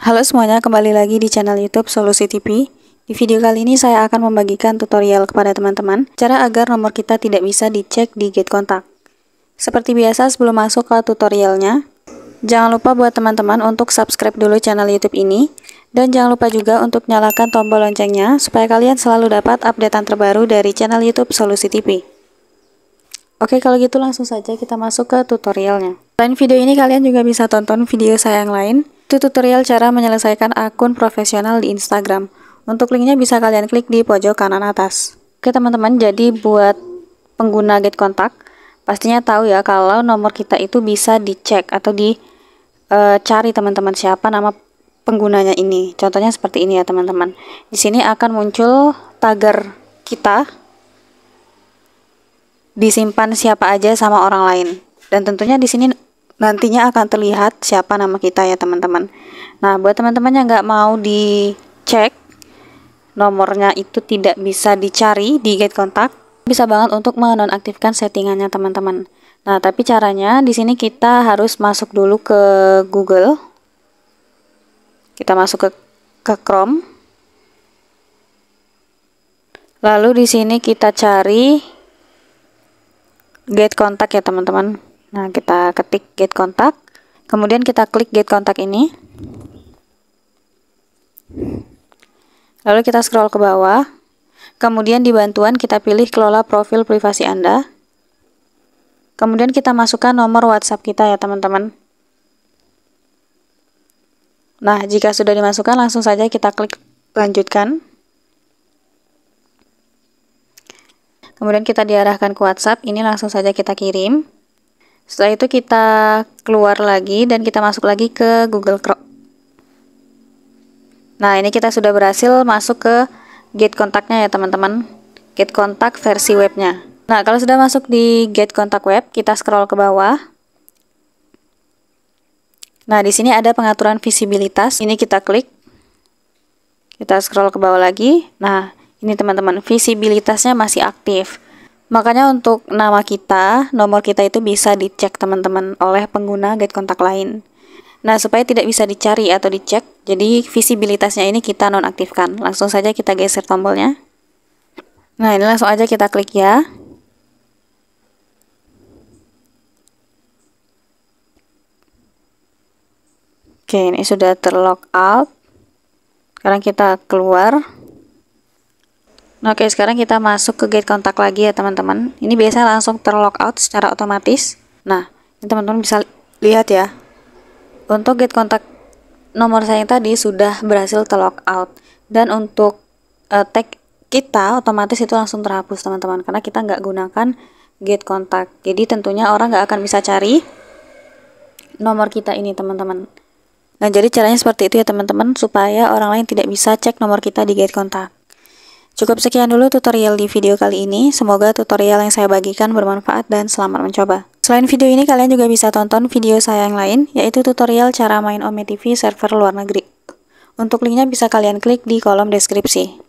Halo semuanya, kembali lagi di channel YouTube Solusi TV. Di video kali ini saya akan membagikan tutorial kepada teman-teman cara agar nomor kita tidak bisa dicek di Get Kontak. Seperti biasa, sebelum masuk ke tutorialnya, jangan lupa buat teman-teman untuk subscribe dulu channel YouTube ini, dan jangan lupa juga untuk nyalakan tombol loncengnya supaya kalian selalu dapat updatean terbaru dari channel YouTube Solusi TV. Oke, kalau gitu langsung saja kita masuk ke tutorialnya. Selain video ini, kalian juga bisa tonton video saya yang lain. Itu tutorial cara menyelesaikan akun profesional di Instagram. Untuk linknya bisa kalian klik di pojok kanan atas. Oke teman-teman, jadi buat pengguna Get Kontak, pastinya tahu ya kalau nomor kita itu bisa dicek atau dicari teman-teman siapa nama penggunanya ini. Contohnya seperti ini ya teman-teman. Di sini akan muncul tagar kita, disimpan siapa aja sama orang lain, dan tentunya di sini nantinya akan terlihat siapa nama kita ya teman-teman. Nah, buat teman-teman yang nggak mau dicek nomornya itu tidak bisa dicari di Get Kontak, bisa banget untuk menonaktifkan settingannya teman-teman. Nah, tapi caranya di sini kita harus masuk dulu ke Google. Kita masuk ke Chrome. Lalu di sini kita cari Get Kontak ya teman-teman. Nah, kita ketik Get Kontak, kemudian kita klik Get Kontak ini. Lalu kita scroll ke bawah. Kemudian di bantuan kita pilih kelola profil privasi Anda. Kemudian kita masukkan nomor WhatsApp kita ya teman-teman. Nah, jika sudah dimasukkan langsung saja kita klik lanjutkan. Kemudian kita diarahkan ke WhatsApp, ini langsung saja kita kirim. Setelah itu kita keluar lagi dan kita masuk lagi ke Google Chrome. Nah, ini kita sudah berhasil masuk ke Get Kontaknya ya teman-teman. Get Kontak versi webnya. Nah, kalau sudah masuk di Get Kontak web, kita scroll ke bawah. Nah, di sini ada pengaturan visibilitas. Ini kita klik. Kita scroll ke bawah lagi. Nah, ini teman-teman, visibilitasnya masih aktif. Makanya untuk nama kita, nomor kita itu bisa dicek teman-teman oleh pengguna Get Kontak lain. Nah, supaya tidak bisa dicari atau dicek, jadi visibilitasnya ini kita nonaktifkan. Langsung saja kita geser tombolnya. Nah, ini langsung aja kita klik ya. Oke, ini sudah terlog out. Sekarang kita keluar. Nah, oke, sekarang kita masuk ke Get Kontak lagi ya teman-teman. Ini biasanya langsung terlog out secara otomatis. Nah, ini teman-teman bisa lihat ya. Untuk Get Kontak nomor saya yang tadi sudah berhasil terlog out. Dan untuk tag kita otomatis itu langsung terhapus teman-teman. Karena kita nggak gunakan Get Kontak. Jadi tentunya orang nggak akan bisa cari nomor kita ini teman-teman. Nah, jadi caranya seperti itu ya teman-teman. Supaya orang lain tidak bisa cek nomor kita di Get Kontak. Cukup sekian dulu tutorial di video kali ini. Semoga tutorial yang saya bagikan bermanfaat dan selamat mencoba. Selain video ini, kalian juga bisa tonton video saya yang lain, yaitu tutorial cara main Ome TV server luar negeri. Untuk linknya bisa kalian klik di kolom deskripsi.